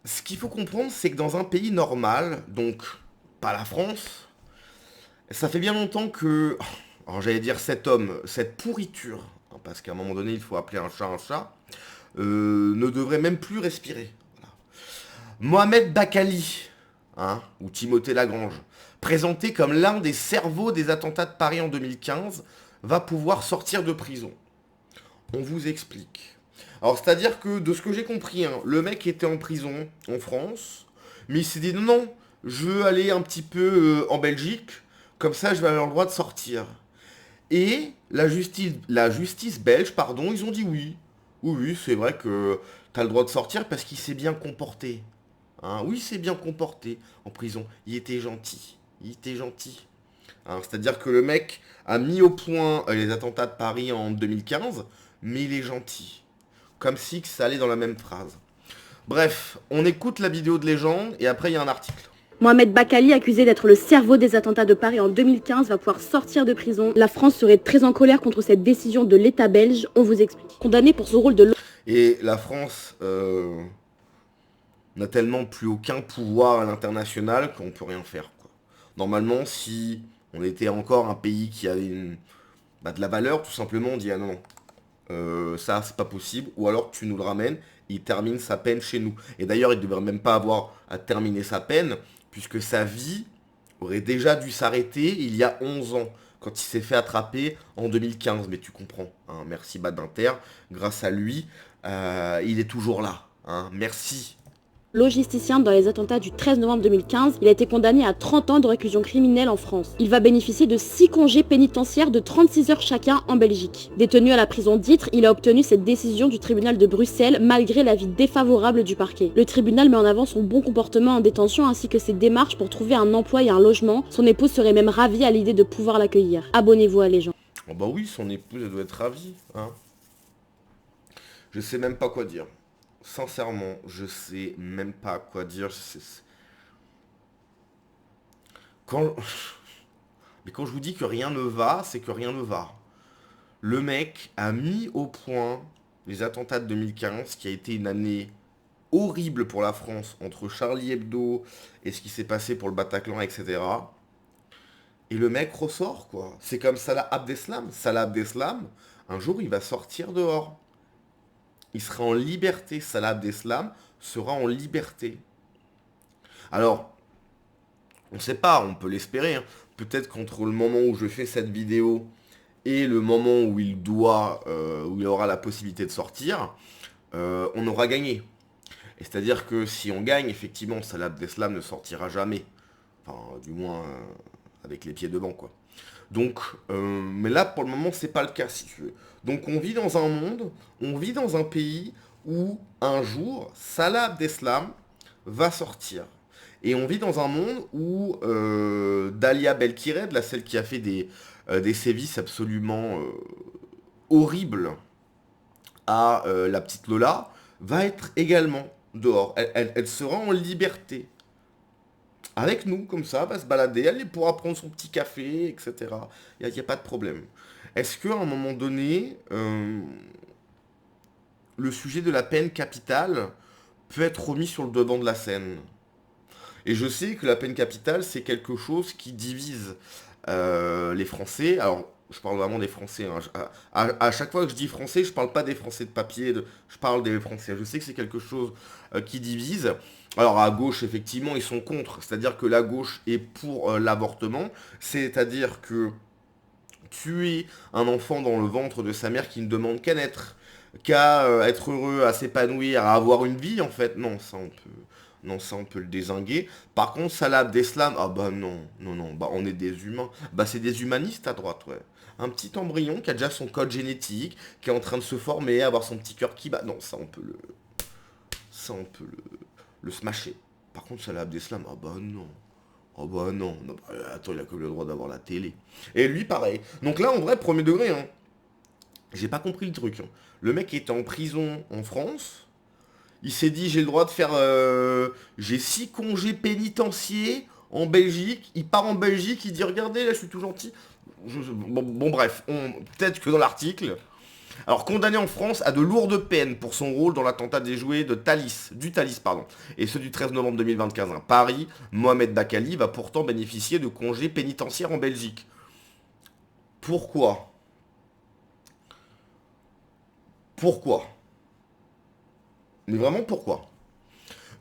Ce qu'il faut comprendre, c'est que dans un pays normal, donc pas la France, ça fait bien longtemps que, alors j'allais dire cet homme, cette pourriture, hein, parce qu'à un moment donné, il faut appeler un chat, ne devrait même plus respirer. Voilà. Mohamed Bakali, hein, ou Timothée Lagrange, présenté comme l'un des cerveaux des attentats de Paris en 2015, va pouvoir sortir de prison. On vous explique. Alors, c'est-à-dire que, de ce que j'ai compris, hein, le mec était en prison en France, mais il s'est dit non, non, je veux aller un petit peu en Belgique, comme ça je vais avoir le droit de sortir. Et la justice belge, pardon, ils ont dit oui. Oui, oui, c'est vrai que t'as le droit de sortir parce qu'il s'est bien comporté. Hein, oui, il s'est bien comporté en prison. Il était gentil. Il était gentil. Hein, c'est-à-dire que le mec a mis au point les attentats de Paris en 2015, mais il est gentil. Comme si que ça allait dans la même phrase. Bref, on écoute la vidéo de légende et après il y a un article. Mohamed Bakali, accusé d'être le cerveau des attentats de Paris en 2015, va pouvoir sortir de prison. La France serait très en colère contre cette décision de l'État belge. On vous explique. Condamné pour son rôle de... Et la France n'a tellement plus aucun pouvoir à l'international qu'on peut rien faire, quoi. Normalement, si on était encore un pays qui avait de la valeur, tout simplement, on dit ah non, non, ça c'est pas possible, ou alors tu nous le ramènes, il termine sa peine chez nous. Et d'ailleurs, il ne devrait même pas avoir à terminer sa peine, puisque sa vie aurait déjà dû s'arrêter il y a 11 ans, quand il s'est fait attraper en 2015. Mais tu comprends, hein, merci Badinter, grâce à lui, il est toujours là. Hein, merci. Logisticien dans les attentats du 13 novembre 2015, il a été condamné à 30 ans de réclusion criminelle en France. Il va bénéficier de 6 congés pénitentiaires de 36 heures chacun en Belgique. Détenu à la prison d'Ytre, il a obtenu cette décision du tribunal de Bruxelles malgré l'avis défavorable du parquet. Le tribunal met en avant son bon comportement en détention ainsi que ses démarches pour trouver un emploi et un logement. Son épouse serait même ravie à l'idée de pouvoir l'accueillir. Abonnez-vous à Légende. Oh bah oui, son épouse elle doit être ravie. Hein. Je sais même pas quoi dire. Sincèrement, je sais même pas quoi dire. Quand... Mais quand je vous dis que rien ne va, c'est que rien ne va. Le mec a mis au point les attentats de 2015, qui a été une année horrible pour la France, entre Charlie Hebdo et ce qui s'est passé pour le Bataclan, etc. Et le mec ressort, quoi. C'est comme Salah Abdeslam. Salah Abdeslam, un jour, il va sortir dehors. Il sera en liberté. Salah Abdeslam sera en liberté. Alors, on ne sait pas, on peut l'espérer. Hein. Peut-être qu'entre le moment où je fais cette vidéo et le moment où où il aura la possibilité de sortir, on aura gagné. Et c'est-à-dire que si on gagne, effectivement, Salah Abdeslam ne sortira jamais. Enfin, du moins, avec les pieds devant, quoi. Donc, mais là, pour le moment, c'est pas le cas, si tu veux. Donc, on vit dans un monde, on vit dans un pays où, un jour, Salah Abdeslam va sortir. Et on vit dans un monde où Dalia Belkired, la celle qui a fait des sévices absolument horribles à la petite Lola, va être également dehors. Elle sera en liberté. Avec nous, comme ça, va se balader, elle pourra prendre son petit café, etc. Il n'y a pas de problème. Est-ce qu'à un moment donné, le sujet de la peine capitale peut être remis sur le devant de la scène? Et je sais que la peine capitale, c'est quelque chose qui divise les Français. Alors, je parle vraiment des Français. Hein. À chaque fois que je dis Français, je parle pas des Français de papier, je parle des Français. Je sais que c'est quelque chose qui divise. Alors, à gauche, effectivement, ils sont contre. C'est-à-dire que la gauche est pour l'avortement. C'est-à-dire que tuer un enfant dans le ventre de sa mère qui ne demande qu'à naître, qu'à être heureux, à s'épanouir, à avoir une vie, en fait, non, ça on peut... Non, ça on peut le dézinguer. Par contre, Salah Abdeslam, ah bah non, non, non, bah on est des humains. Bah c'est des humanistes à droite, ouais. Un petit embryon qui a déjà son code génétique, qui est en train de se former, avoir son petit cœur qui bat. Non, ça on peut le... Ça on peut le smasher. Par contre, Salah Abdeslam, ah bah non. Oh bah non, non bah, attends, il a que le droit d'avoir la télé. Et lui, pareil. Donc là, en vrai, premier degré, hein. J'ai pas compris le truc. Hein. Le mec était en prison en France. Il s'est dit, j'ai le droit de faire... j'ai 6 congés pénitentiaires en Belgique. Il part en Belgique, il dit, regardez, là, je suis tout gentil. Bon, bref, peut-être que dans l'article, Alors, condamné en France à de lourdes peines pour son rôle dans l'attentat déjoué du Thalys, et ceux du 13 novembre 2015 à Paris, Mohamed Bakali va pourtant bénéficier de congés pénitentiaires en Belgique. Pourquoi? Pourquoi? Mais vraiment pourquoi?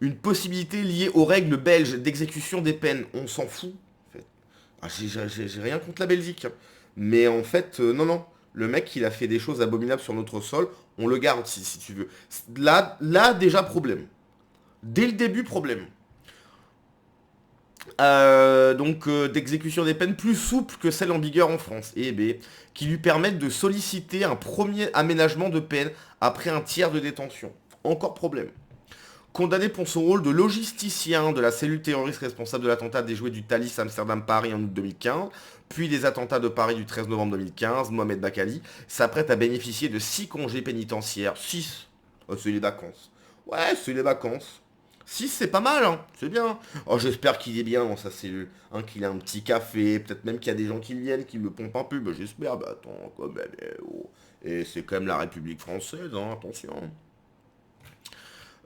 Une possibilité liée aux règles belges d'exécution des peines, on s'en fout. En fait. Ah, j'ai rien contre la Belgique, hein. Mais en fait, non, non. Le mec, il a fait des choses abominables sur notre sol, on le garde si tu veux. Là, déjà problème. Dès le début, problème. D'exécution des peines plus souples que celles en vigueur en France, et B, qui lui permettent de solliciter un premier aménagement de peine après un tiers de détention. Encore problème. Condamné pour son rôle de logisticien de la cellule terroriste responsable de l'attentat déjoué du Thalys Amsterdam-Paris en août 2015, puis des attentats de Paris du 13 novembre 2015, Mohamed Bakali s'apprête à bénéficier de 6 congés pénitentiaires. 6. Oh, c'est les vacances. Ouais, c'est les vacances. 6, c'est pas mal, hein. C'est bien. Oh, j'espère qu'il est bien dans sa cellule. Hein, qu'il a un petit café, peut-être même qu'il y a des gens qui viennent, qui le pompent un peu. Bah, j'espère, bah attends, quand même. Oh. Et c'est quand même la République française, hein, attention.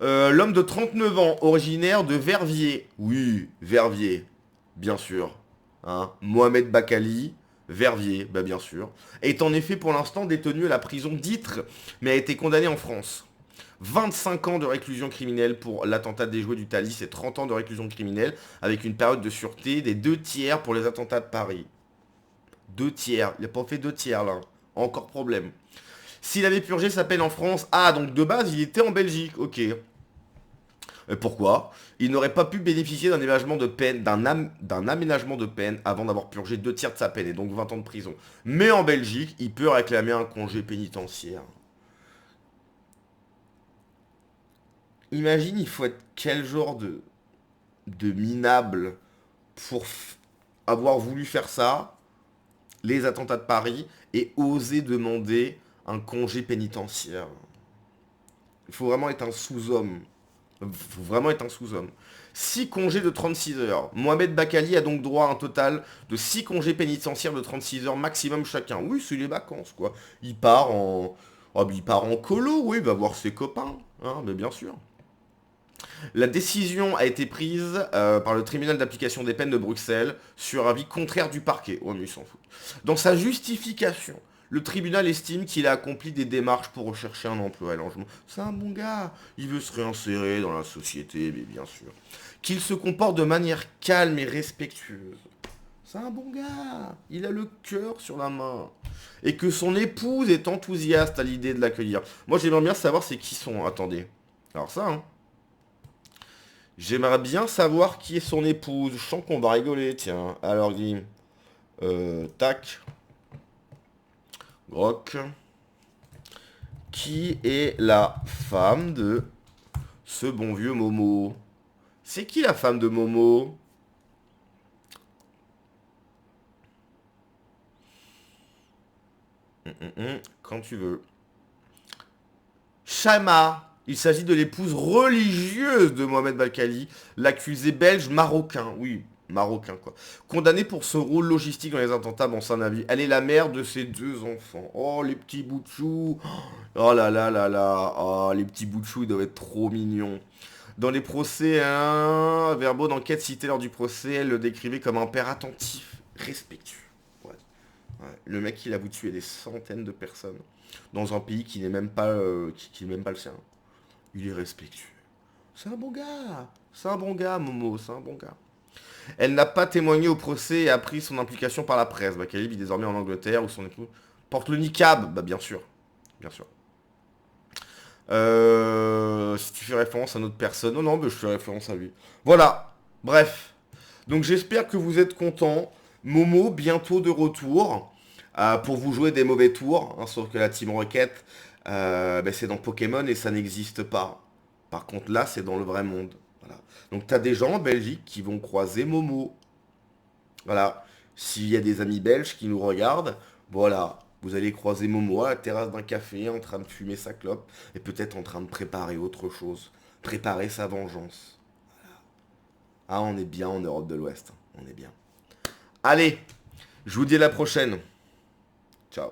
L'homme de 39 ans, originaire de Verviers. Oui, Verviers, bien sûr. Hein. Mohamed Bakali, Verviers, bah bien sûr. Est en effet pour l'instant détenu à la prison d'Ytre, mais a été condamné en France. 25 ans de réclusion criminelle pour l'attentat déjoué du Thalys et 30 ans de réclusion criminelle avec une période de sûreté des 2 tiers pour les attentats de Paris. 2 tiers, il n'a pas fait 2 tiers là. Encore problème. S'il avait purgé sa peine en France, ah donc de base il était en Belgique, ok. Pourquoi? Il n'aurait pas pu bénéficier d'un aménagement de peine, d'un aménagement de peine avant d'avoir purgé 2 tiers de sa peine et donc 20 ans de prison. Mais en Belgique, il peut réclamer un congé pénitentiaire. Imagine, il faut être quel genre de minable pour avoir voulu faire ça, les attentats de Paris, et oser demander un congé pénitentiaire. Il faut vraiment être un sous-homme. Faut vraiment être un sous-homme. 6 congés de 36 heures. Mohamed Bakali a donc droit à un total de 6 congés pénitentiaires de 36 heures maximum chacun. Oui, c'est les vacances, quoi. Il part en... Oh, il part en colo, oui, il va voir ses copains. Hein, mais bien sûr. La décision a été prise par le tribunal d'application des peines de Bruxelles sur avis contraire du parquet. Oh, mais il s'en fout. Dans sa justification, le tribunal estime qu'il a accompli des démarches pour rechercher un emploi et un logement. C'est un bon gars. Il veut se réinsérer dans la société, mais bien sûr. Qu'il se comporte de manière calme et respectueuse. C'est un bon gars. Il a le cœur sur la main. Et que son épouse est enthousiaste à l'idée de l'accueillir. Moi, j'aimerais bien savoir c'est qui sont. Attendez. Alors ça, hein. J'aimerais bien savoir qui est son épouse. Je sens qu'on va rigoler, tiens. Alors, dit... tac. Grok. Qui est la femme de ce bon vieux Momo? C'est qui la femme de Momo? Quand tu veux. Shama. Il s'agit de l'épouse religieuse de Mohamed Bakali, l'accusé belge marocain. Oui, marocain quoi. Condamné pour ce rôle logistique dans les attentats, dans son avis. Elle est la mère de ses 2 enfants. Oh, les petits bouts de chou. Oh là là là là. Oh, les petits bouts de chou, ils doivent être trop mignons. Dans les procès, un verbaux d'enquête cités lors du procès, elle le décrivait comme un père attentif, respectueux. Ouais. Ouais. Le mec, il a voulu tuer des centaines de personnes dans un pays qui n'est même pas, qui n'est même pas le sien. Il est respectueux. C'est un bon gars. C'est un bon gars, Momo. C'est un bon gars. Elle n'a pas témoigné au procès et a pris son implication par la presse. Bakali vit désormais en Angleterre où son époux porte le niqab. Bah bien sûr. Bien sûr. Si tu fais référence à une autre personne. Non, non, mais je fais référence à lui. Voilà. Bref. Donc j'espère que vous êtes contents. Momo, bientôt de retour. Pour vous jouer des mauvais tours. Hein, sauf que la Team Rocket... c'est dans Pokémon et ça n'existe pas. Par contre là c'est dans le vrai monde. Voilà. Donc t'as des gens en Belgique qui vont croiser Momo. Voilà. S'il y a des amis belges qui nous regardent, voilà. Vous allez croiser Momo à la terrasse d'un café en train de fumer sa clope et peut-être en train de préparer autre chose. Préparer sa vengeance. Voilà. Ah on est bien en Europe de l'Ouest. On est bien. Allez, je vous dis à la prochaine. Ciao.